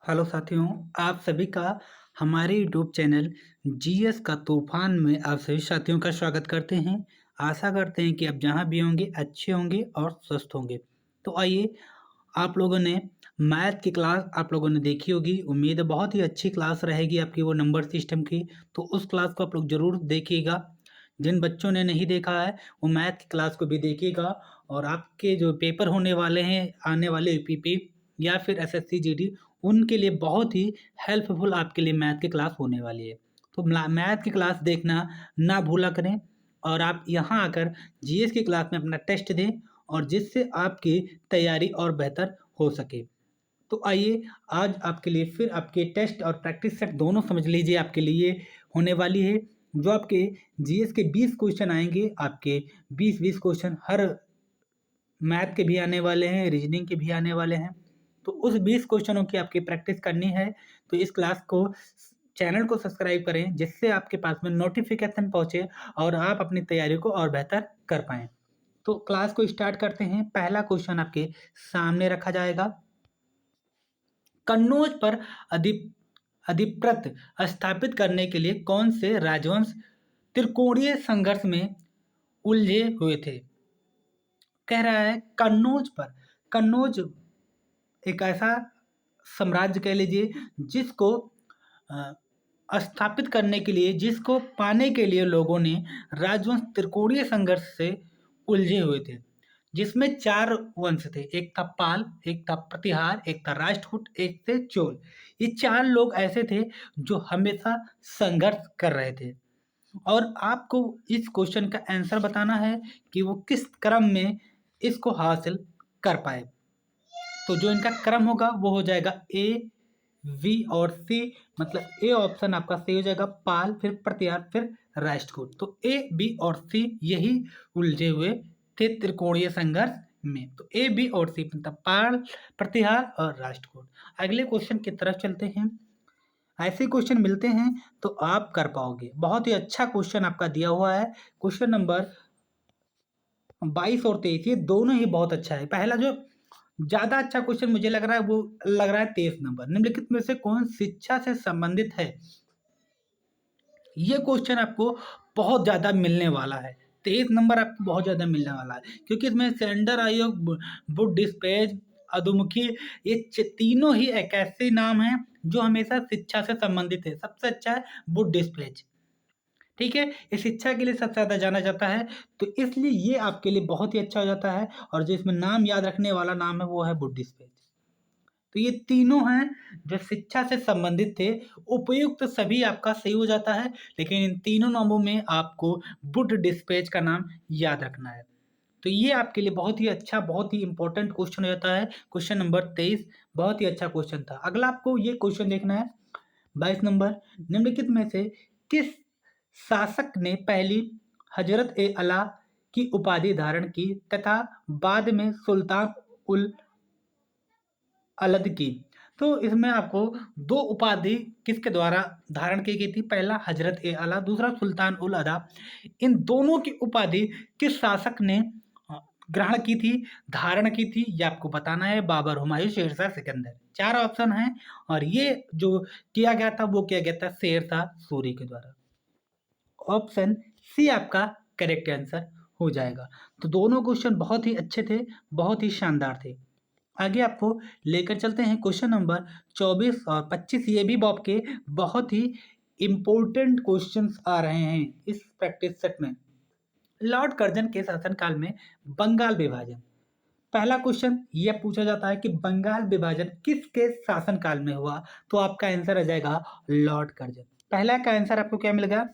Hello साथियों, आप सभी का हमारे यूट्यूब चैनल जीएस का तूफ़ान में आप सभी साथियों का स्वागत करते हैं। आशा करते हैं कि आप जहाँ भी होंगे अच्छे होंगे और स्वस्थ होंगे। तो आइए, आप लोगों ने मैथ की क्लास आप लोगों ने देखी होगी। उम्मीद है बहुत ही अच्छी क्लास रहेगी आपकी वो नंबर सिस्टम की। तो उस क्लास को आप लोग ज़रूर देखिएगा। जिन बच्चों ने नहीं देखा है वो मैथ की क्लास को भी देखिएगा और आपके जो पेपर होने वाले हैं आने वाले यूपीपी या फिर एसएससी जीडी उनके लिए बहुत ही हेल्पफुल आपके लिए मैथ की क्लास होने वाली है। तो मैथ की क्लास देखना ना भूला करें और आप यहाँ आकर जीएस की क्लास में अपना टेस्ट दें और जिससे आपकी तैयारी और बेहतर हो सके। तो आइए, आज आपके लिए फिर आपके टेस्ट और प्रैक्टिस सेट दोनों समझ लीजिए आपके लिए होने वाली है। जो आपके जीएस के 20 क्वेश्चन आएँगे, आपके 20-20 क्वेश्चन हर मैथ के भी आने वाले हैं, रीजनिंग के भी आने वाले हैं। तो उस 20 क्वेश्चनों की आपकी प्रैक्टिस करनी है, तो इस क्लास को चैनल को सब्सक्राइब करें, जिससे आपके पास में नोटिफ़िकेशन पहुँचे और आप अपनी तैयारी को और बेहतर कर पाएँ। तो क्लास को स्टार्ट करते हैं। पहला क्वेश्चन आपके सामने रखा जाएगा। कन्नौज पर अधि अधिप्रत स्थापित करने के लिए कौन से राजवंश त्रिकोणीय संघर्ष में उलझे हुए थे? कह रहा है कन्नौज पर। कन्नौज एक ऐसा साम्राज्य कह लीजिए जिसको स्थापित करने के लिए, जिसको पाने के लिए लोगों ने राजवंश त्रिकोणीय संघर्ष से उलझे हुए थे, जिसमें 4 वंश थे। एक था पाल, एक था प्रतिहार, एक था राष्ट्रकूट, एक थे चोल। ये 4 लोग ऐसे थे जो हमेशा संघर्ष कर रहे थे और आपको इस क्वेश्चन का आंसर बताना है कि वो किस क्रम में इसको हासिल कर पाए। तो जो इनका क्रम होगा वो हो जाएगा ए, वी और सी। मतलब ए ऑप्शन आपका सही हो जाएगा, पाल, फिर प्रतिहार, फिर राष्ट्रकूट। तो ए, बी और सी यही उलझे हुए थे त्रिकोणीय संघर्ष में। तो ए, बी और सी मतलब पाल, प्रतिहार और राष्ट्रकूट। अगले क्वेश्चन की तरफ चलते हैं। ऐसे क्वेश्चन मिलते हैं तो आप कर पाओगे। बहुत ही अच्छा क्वेश्चन आपका दिया हुआ है। क्वेश्चन नंबर 22 और 23 ये दोनों ही बहुत अच्छा है। पहला जो ज़्यादा अच्छा क्वेश्चन मुझे लग रहा है वो लग रहा है 23 नंबर। निम्नलिखित में से कौन शिक्षा से संबंधित है? ये क्वेश्चन आपको बहुत ज़्यादा मिलने वाला है। 23 नंबर आपको बहुत ज़्यादा मिलने वाला है क्योंकि इसमें सिलेंडर आयोग, बुड डिस्पेज, अधोमुखी ये तीनों ही एक ऐसे नाम हैं जो हमेशा शिक्षा से संबंधित है। सबसे अच्छा है बुड डिस्पेज। ठीक है? ये शिक्षा के लिए सबसे ज़्यादा जाना जाता है, तो इसलिए ये आपके लिए बहुत ही अच्छा हो जाता है और जो इसमें नाम याद रखने वाला नाम है वो है बुद्धिस्ट पेज। तो ये तीनों हैं जो शिक्षा से संबंधित थे। उपयुक्त सभी आपका सही हो जाता है, लेकिन इन तीनों नामों में आपको बुड डिस्पेच का नाम याद रखना है। तो ये आपके लिए बहुत ही अच्छा, बहुत ही इम्पोर्टेंट क्वेश्चन हो जाता है। क्वेश्चन नंबर 23 बहुत ही अच्छा क्वेश्चन था। अगला आपको ये क्वेश्चन देखना है 22 नंबर। निम्नलिखित में से किस शासक ने पहली हजरत ए अला की उपाधि धारण की तथा बाद में सुल्तान उल अलद की? तो इसमें आपको 2 उपाधि किसके द्वारा धारण की गई थी? पहला हजरत ए अला, दूसरा सुल्तान उल अदा। इन दोनों की उपाधि किस शासक ने ग्रहण की थी, धारण की थी? ये आपको बताना है। बाबर, हुमायूं, शेरशाह, सिकंदर। 4 ऑप्शन हैं और ये जो किया गया था वो किया गया था शेरशाह सूरी के द्वारा। ऑप्शन सी आपका करेक्ट आंसर हो जाएगा। तो दोनों क्वेश्चन बहुत ही अच्छे थे, बहुत ही शानदार थे। आगे आपको लेकर चलते हैं क्वेश्चन नंबर 24 और 25। ये भी बॉब के बहुत ही इम्पोर्टेंट क्वेश्चंस आ रहे हैं इस प्रैक्टिस सेट में। लॉर्ड कर्जन के शासनकाल में बंगाल विभाजन। पहला क्वेश्चन ये पूछा जाता है कि बंगाल विभाजन किसके शासनकाल में हुआ? तो आपका आंसर आ जाएगा लॉर्ड कर्जन। पहला का आंसर आपको क्या मिलेगा?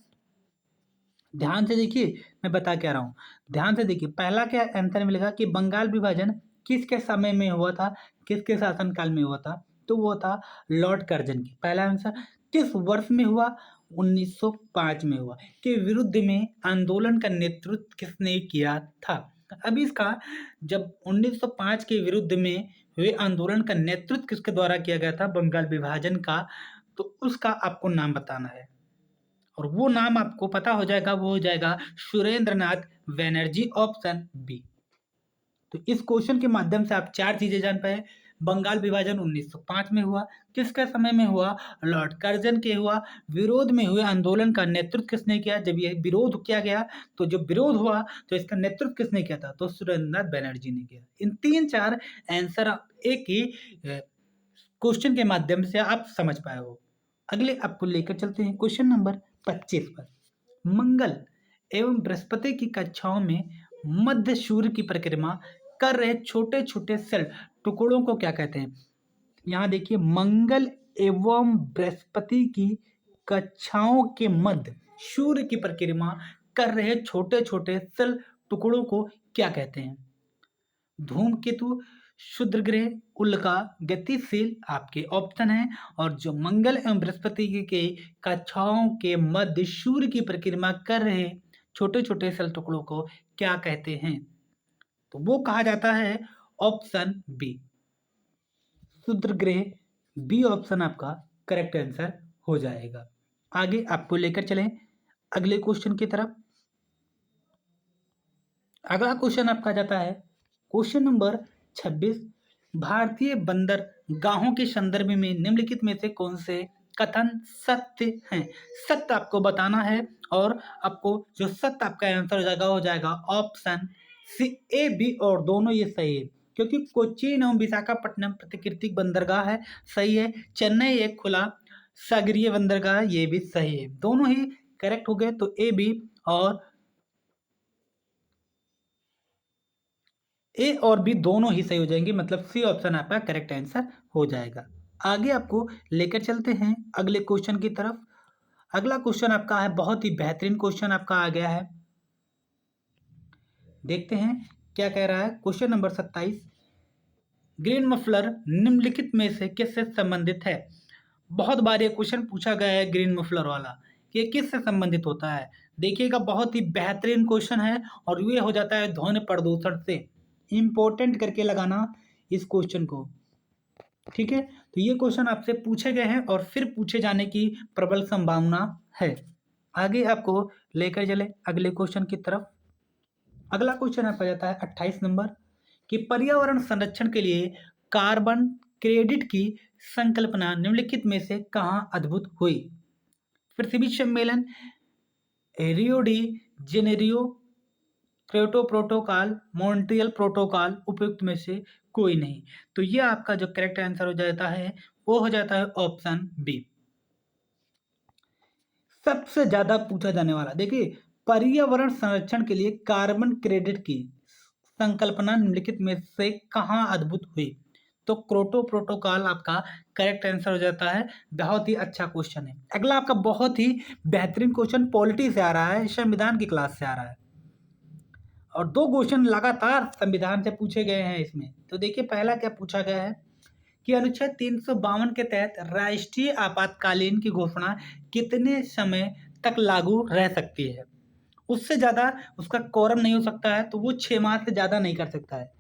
ध्यान से देखिए, मैं बता क्या रहा हूँ। ध्यान से देखिए, पहला क्या आंसर मिलेगा कि बंगाल विभाजन किसके समय में हुआ था, किसके शासनकाल में हुआ था? तो वो था लॉर्ड कर्जन की। पहला आंसर किस वर्ष में हुआ? 1905 में हुआ। के विरुद्ध में आंदोलन का नेतृत्व किसने किया था? अब इसका जब 1905 के विरुद्ध में हुए आंदोलन का नेतृत्व किसके द्वारा किया गया था बंगाल विभाजन का, तो उसका आपको नाम बताना है और वो नाम आपको पता हो जाएगा, वो हो जाएगा सुरेंद्रनाथ बैनर्जी। Option B. तो इस क्वेश्चन के माध्यम से आप 4 चीजें जान पाए। बंगाल विभाजन 1905 में हुआ। किसके समय में हुआ? लॉर्ड कर्जन के हुआ। विरोध में हुए आंदोलन का नेतृत्व किसने किया? जब ये विरोध किया गया, तो जब विरोध हुआ तो इसका नेतृत्व किसने किया था? तो सुरेंद्रनाथ बैनर्जी ने किया। इन 3-4 आंसर एक ही क्वेश्चन के माध्यम से आप समझ पाए हो। अगले आपको लेकर चलते हैं क्वेश्चन नंबर 25 पर। मंगल एवं बृहस्पति की कक्षाओं में मध्य सूर्य की परिक्रमा कर रहे छोटे छोटे सेल टुकड़ों को क्या कहते हैं? यहाँ देखिए, मंगल एवं बृहस्पति की कक्षाओं के मध्य सूर्य की परिक्रमा कर रहे छोटे छोटे सेल टुकड़ों को क्या कहते हैं? धूमकेतु, क्षुद्र ग्रह, उल्का, गतिशील आपके ऑप्शन हैं। और जो मंगल एवं बृहस्पति के कक्षाओं के मध्य सूर्य की परिक्रमा कर रहे छोटे छोटे सेल टुकड़ों को क्या कहते हैं? तो वो कहा जाता है ऑप्शन बी, क्षुद्र ग्रह। बी ऑप्शन आपका करेक्ट आंसर हो जाएगा। आगे आपको लेकर चलें अगले क्वेश्चन की तरफ। अगला क्वेश्चन आपका जाता है क्वेश्चन नंबर 26। भारतीय बंदरगाहों के संदर्भ में निम्नलिखित में से कौन से कथन सत्य हैं? सत्य आपको बताना है और आपको जो सत्य आपका आंसर हो जाएगा ऑप्शन सी। ए बी और दोनों ये सही है, क्योंकि कोचीन एवं विशाखापट्टनम प्राकृतिक बंदरगाह है, सही है। चेन्नई एक खुला सागरीय बंदरगाह, ये भी सही है। दोनों ही करेक्ट हो गए, तो ए बी और बी दोनों ही सही हो जाएंगे, मतलब सी ऑप्शन आपका करेक्ट आंसर हो जाएगा। आगे आपको लेकर चलते हैं अगले क्वेश्चन की तरफ। अगला क्वेश्चन आपका है बहुत ही बेहतरीन क्वेश्चन आपका आ गया है। देखते हैं क्या कह रहा है क्वेश्चन नंबर 27। ग्रीन मफलर निम्नलिखित में से किससे संबंधित है? बहुत बार ये क्वेश्चन पूछा गया है ग्रीन मफलर वाला, कि ये किससे संबंधित होता है। देखिएगा, बहुत ही बेहतरीन क्वेश्चन है और ये हो जाता है ध्वनि प्रदूषण से। इंपॉर्टेंट करके लगाना इस क्वेश्चन को, ठीक है। तो ये क्वेश्चन आपसे पूछे गए हैं और फिर पूछे जाने की प्रबल संभावना है। आगे आपको लेकर चले अगले क्वेश्चन की तरफ। अगला क्वेश्चन आपका जाता है 28 नंबर, कि पर्यावरण संरक्षण के लिए कार्बन क्रेडिट की संकल्पना निम्नलिखित में से कहाँ अद्भुत हुई? पृथ्वी सम्मेलन, Rio de Janeiro, Kyoto protocol, Montreal protocol, उपयुक्त में से कोई नहीं। तो ये आपका जो करेक्ट आंसर हो जाता है वो हो जाता है ऑप्शन बी। सबसे ज्यादा पूछा जाने वाला, देखिए, पर्यावरण संरक्षण के लिए कार्बन क्रेडिट की संकल्पना निम्नलिखित में से कहाँ अद्भुत हुई? तो क्योटो प्रोटोकॉल आपका करेक्ट आंसर हो जाता है। बहुत ही अच्छा क्वेश्चन है। अगला आपका बहुत ही बेहतरीन क्वेश्चन पॉलिटी से आ रहा है, संविधान की क्लास से आ रहा है, और 2 क्वेश्चन लगातार संविधान से पूछे गए हैं इसमें। तो देखिए, पहला क्या पूछा गया है कि अनुच्छेद 352 के तहत राष्ट्रीय आपातकालीन की घोषणा कितने समय तक लागू रह सकती है? उससे ज़्यादा उसका कोरम नहीं हो सकता है, तो वो 6 माह से ज़्यादा नहीं कर सकता है।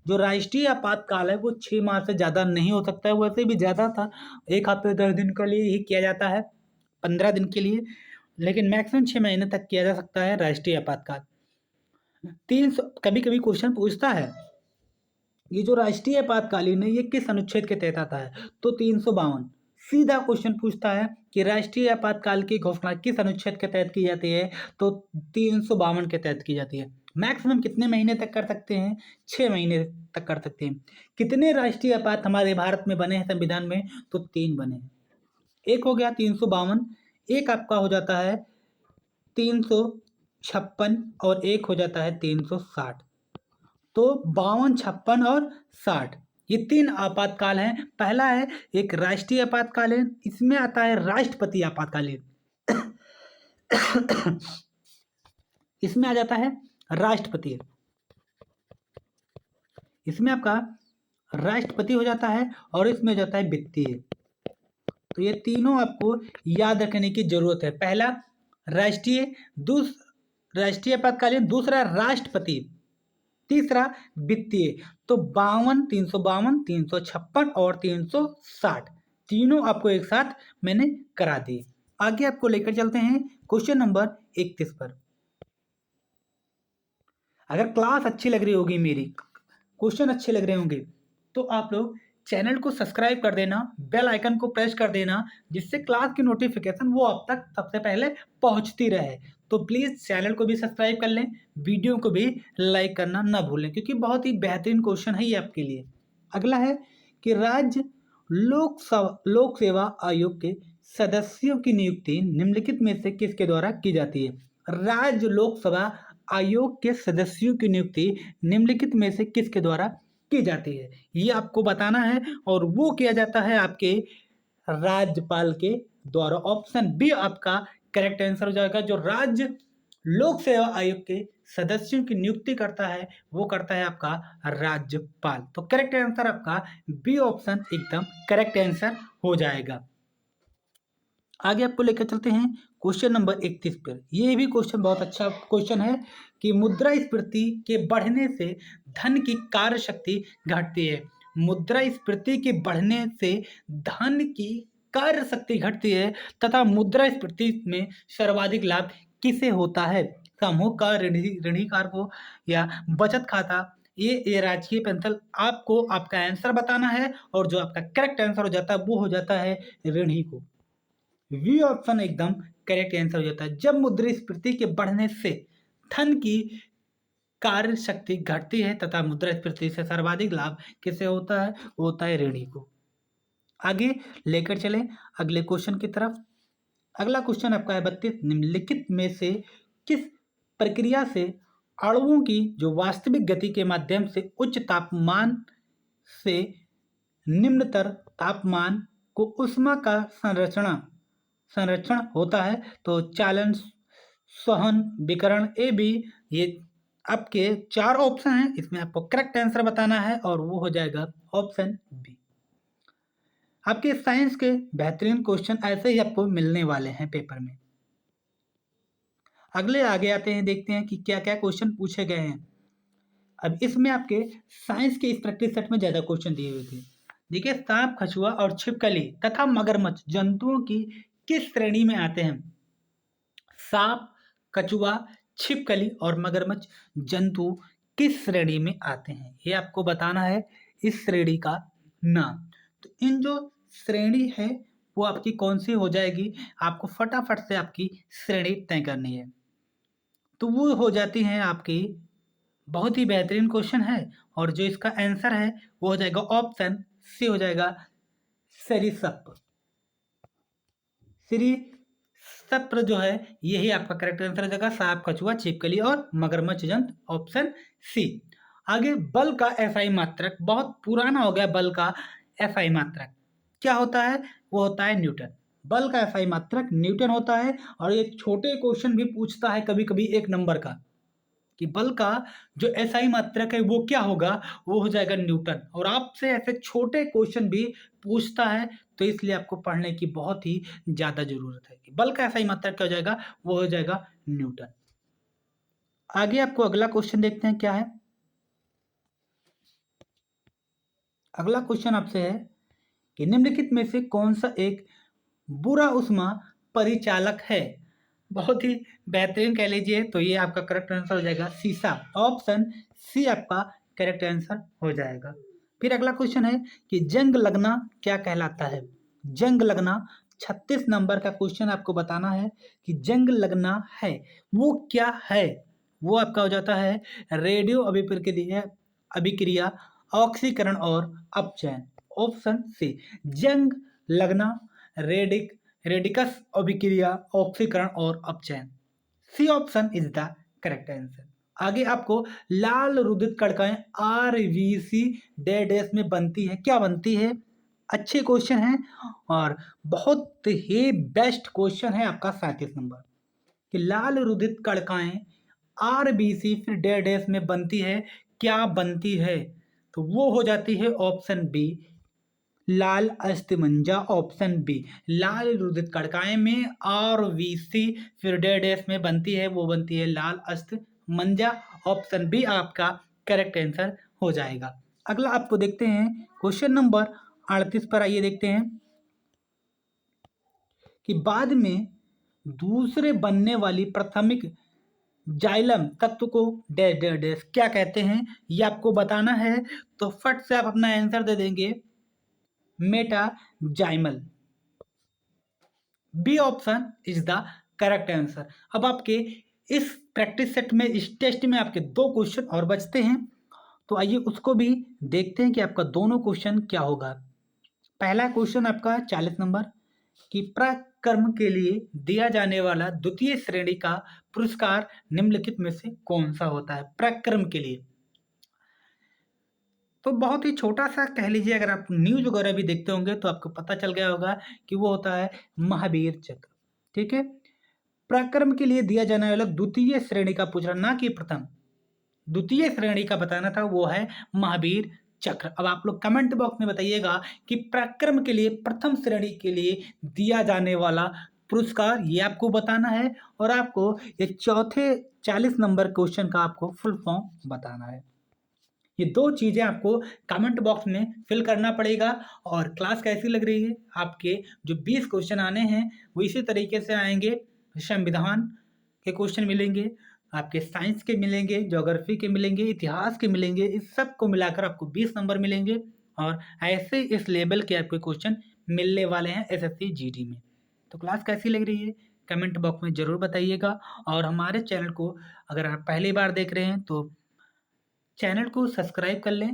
जो राष्ट्रीय आपातकाल है वो 6 माह से ज़्यादा नहीं हो सकता है, वैसे भी ज़्यादा था 1 हफ्ते 10 दिन के लिए ही किया जाता है, 15 दिन के लिए, लेकिन मैक्सिमम 6 महीने तक किया जा सकता है राष्ट्रीय आपातकाल। 300 कभी कभी क्वेश्चन पूछता है ये जो राष्ट्रीय आपातकालीन है ये किस अनुच्छेद के तहत आता है? तो 352 सीधा क्वेश्चन पूछता है कि राष्ट्रीय आपातकाल की घोषणा किस अनुच्छेद के तहत की जाती है? तो 352 के तहत की जाती है। मैक्सिमम कितने महीने तक कर सकते हैं? 6 महीने तक कर सकते हैं। कितने राष्ट्रीय आपात हमारे भारत में बने हैं संविधान में? तो 3 बने हैं। एक हो गया 352, एक आपका हो जाता है 356 और एक हो जाता है 360। तो 52, 56 और 60 ये 3 आपातकाल हैं। पहला है एक राष्ट्रीय आपातकालीन, इसमें आता है राष्ट्रपति आपातकालीन। इसमें आ जाता है राष्ट्रपति, इसमें आपका राष्ट्रपति हो जाता है और इसमें हो जाता है वित्तीय। तो ये तीनों आपको याद रखने की जरूरत है। पहला राष्ट्रीय, राष्ट्रीय आपातकालीन, दूसरा राष्ट्रपति, तीसरा वित्तीय। तो 52, 352, 356 और 360 तीनों आपको एक साथ मैंने करा दिए। आगे आपको लेकर चलते हैं क्वेश्चन नंबर 31 पर। अगर क्लास अच्छी लग रही होगी मेरी, क्वेश्चन अच्छे लग रहे होंगे, तो आप लोग चैनल को सब्सक्राइब कर देना, बेल आइकन को प्रेस कर देना, जिससे क्लास की नोटिफिकेशन वो आप तक सबसे पहले पहुंचती रहे। तो प्लीज़ चैनल को भी सब्सक्राइब कर लें, वीडियो को भी लाइक करना ना भूलें, क्योंकि बहुत ही बेहतरीन क्वेश्चन है ये आपके लिए। अगला है कि राज्य लोक सेवा आयोग के सदस्यों की नियुक्ति निम्नलिखित में से किसके द्वारा की जाती है? राज्य लोक सेवा आयोग के सदस्यों की नियुक्ति निम्नलिखित में से किसके द्वारा की जाती है? ये आपको बताना है और वो किया जाता है आपके राज्यपाल के द्वारा। ऑप्शन बी आपका करेक्ट आंसर हो जाएगा। जो राज्य लोक सेवा आयोग के सदस्यों की नियुक्ति करता है वो करता है आपका राज्यपाल। तो करेक्ट आंसर आपका बी ऑप्शन एकदम करेक्ट आंसर हो जाएगा। आगे आपको लेकर चलते हैं क्वेश्चन नंबर 31 पर। ये भी क्वेश्चन बहुत अच्छा क्वेश्चन है कि मुद्रास्फीति के बढ़ने से धन की कार्य शक्ति घटती है। मुद्रास्फीति के बढ़ने से धन की कार्य शक्ति घटती है तथा मुद्रास्फीति में सर्वाधिक लाभ किसे होता है? समूह का, ऋणीकार को, या बचत खाता, ये राजकीय पेंशन। आपको आपका आंसर बताना है और जो आपका करेक्ट आंसर हो जाता है वो हो जाता है ऋणी को। वी ऑप्शन एकदम करेक्ट आंसर हो जाता है। जब मुद्रास्फीति के बढ़ने से धन की कार्य शक्ति घटती है तथा मुद्रास्फीति से सर्वाधिक लाभ किसे होता है? वो होता है ऋणी को। आगे लेकर चलें अगले क्वेश्चन की तरफ। अगला क्वेश्चन आपका है 32। निम्नलिखित में से किस प्रक्रिया से अणुओं की जो वास्तविक गति के माध्यम से उच्च तापमान से निम्नतर तापमान को उष्मा का संरक्षण होता है? तो चालन, संवहन, विकिरण, ए बी। ये आपके 4 ऑप्शन हैं, इसमें आपको करेक्ट आंसर बताना है और वो हो जाएगा ऑप्शन बी। आपके साइंस के बेहतरीन क्वेश्चन ऐसे ही आपको मिलने वाले हैं पेपर में। अगले आगे आते हैं, देखते हैं कि क्या क्या क्वेश्चन पूछे गए हैं। अब इसमें आपके साइंस के इस प्रैक्टिस सेट में ज़्यादा क्वेश्चन दिए हुए थे। देखिए, सांप, कछुआ और छिपकली तथा मगरमच्छ जंतुओं की किस श्रेणी में आते हैं? सांप, कछुआ, छिपकली और मगरमच्छ जंतु किस श्रेणी में आते हैं? ये आपको बताना है इस श्रेणी का नाम। तो इन जो श्रेणी है वो आपकी कौन सी हो जाएगी? आपको फटाफट से आपकी श्रेणी तय करनी है। तो वो हो जाती हैं आपकी, बहुत ही बेहतरीन क्वेश्चन है और जो इसका आंसर है वो हो जाएगा ऑप्शन सी हो जाएगा, सरीसृप। सरीसृप जो है यही आपका करेक्ट आंसर हो जाएगा। सांप, कछुआ, छिपकली और मगरमच्छ जंतु, ऑप्शन सी। आगे, बल का एसआई मात्रक, बहुत पुराना हो गया बल का एसआई मात्रक क्या होता है? वो होता है न्यूटन। बल का एसआई मात्रक न्यूटन होता है और ये छोटे क्वेश्चन भी पूछता है कभी कभी 1 नंबर का, कि बल का जो एसआई मात्रक है वो क्या होगा? वो हो जाएगा न्यूटन। और आपसे ऐसे छोटे क्वेश्चन भी पूछता है, तो इसलिए आपको पढ़ने की बहुत ही ज़्यादा ज़रूरत है कि बल का एसआई मात्रक क्या हो जाएगा? वो हो जाएगा न्यूटन। आगे आपको अगला क्वेश्चन देखते हैं क्या है। अगला क्वेश्चन आपसे है कि निम्नलिखित में से कौन सा एक बुरा उष्मा परिचालक है? बहुत ही बेहतरीन कह लीजिए। तो ये आपका करेक्ट आंसर हो जाएगा शीशा। ऑप्शन सी आपका करेक्ट आंसर हो जाएगा। फिर अगला क्वेश्चन है कि जंग लगना क्या कहलाता है? जंग लगना 36 नंबर का क्वेश्चन आपको बताना है कि जंग लगना है वो क्या है? वो आपका हो जाता है रेडियो अभिक्रिया, ऑक्सीकरण और अपचयन। ऑप्शन सी, जंग लगना, रेडिकस अभिक्रिया, ऑक्सीकरण और अपचयन। C option is the correct answer. आगे आपको लाल रुधिर कणिकाएं आरबीसी डैश में बनती है, क्या बनती है? अच्छे क्वेश्चन है और बहुत ही बेस्ट क्वेश्चन है आपका 37 नंबर, कि लाल रुधिर कणिकाएं आरबीसी फिर डैश में बनती है, क्या बनती है? तो वो हो जाती है ऑप्शन बी, लाल अस्थिमज्जा। ऑप्शन बी, लाल रुधिर कणिकाएं में आरबीसी फिर डैश में बनती है, वो बनती है लाल अस्थिमज्जा। ऑप्शन बी आपका करेक्ट आंसर हो जाएगा। अगला आपको देखते हैं क्वेश्चन नंबर 38 पर। आइए देखते हैं कि बाद में दूसरे बनने वाली प्राथमिक जाइलम तत्व को डैश डैश डैश क्या कहते हैं? ये आपको बताना है। तो फट से आप अपना आंसर दे देंगे मेटाजाइमल। B option is the correct answer. अब आपके इस प्रैक्टिस सेट में, इस टेस्ट में आपके 2 क्वेश्चन और बचते हैं, तो आइए उसको भी देखते हैं कि आपका दोनों क्वेश्चन क्या होगा। पहला क्वेश्चन आपका 40 नंबर कि पराक्रम के लिए दिया जाने वाला द्वितीय श्रेणी का पुरस्कार निम्नलिखित में से कौन सा होता है? पराक्रम के लिए तो बहुत ही छोटा-सा कह लीजिए, अगर आप न्यूज़ वगैरह भी देखते होंगे तो आपको पता चल गया होगा कि वो होता है महावीर चक्र, ठीक है? पराक्रम के लिए दिया जाने वाला द्वितीय श्रेणी का पूछ रहा, ना कि प्रथम। द्वितीय श्रेणी का बताना था, वो है महावीर चक्र। अब आप लोग कमेंट बॉक्स में बताइएगा कि पराक्रम के लिए प्रथम श्रेणी के लिए दिया जाने वाला पुरस्कार ये आपको बताना है, और आपको ये चौथे 40 नंबर क्वेश्चन का आपको फुल फॉर्म बताना है। ये 2 चीज़ें आपको कमेंट बॉक्स में फिल करना पड़ेगा। और क्लास कैसी लग रही है? आपके जो 20 क्वेश्चन आने हैं वो इसी तरीके से आएँगे। संविधान के क्वेश्चन मिलेंगे, आपके साइंस के मिलेंगे, ज्योग्राफी के मिलेंगे, इतिहास के मिलेंगे, इस सब को मिलाकर आपको 20 नंबर मिलेंगे। और ऐसे इस लेवल के आपके क्वेश्चन मिलने वाले हैं एसएससी जीडी में। तो क्लास कैसी लग रही है? कमेंट बॉक्स में ज़रूर बताइएगा। और हमारे चैनल को अगर आप पहली बार देख रहे हैं तो चैनल को सब्सक्राइब कर लें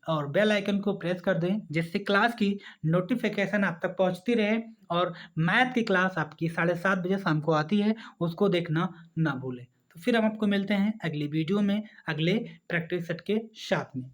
और बेल आइकन को प्रेस कर दें, जिससे क्लास की नोटिफिकेशन आप तक पहुंचती रहे। और मैथ की क्लास आपकी 7:30 बजे शाम को आती है, उसको देखना ना भूलें। तो फिर हम आपको मिलते हैं अगली वीडियो में, अगले प्रैक्टिस सेट के साथ में।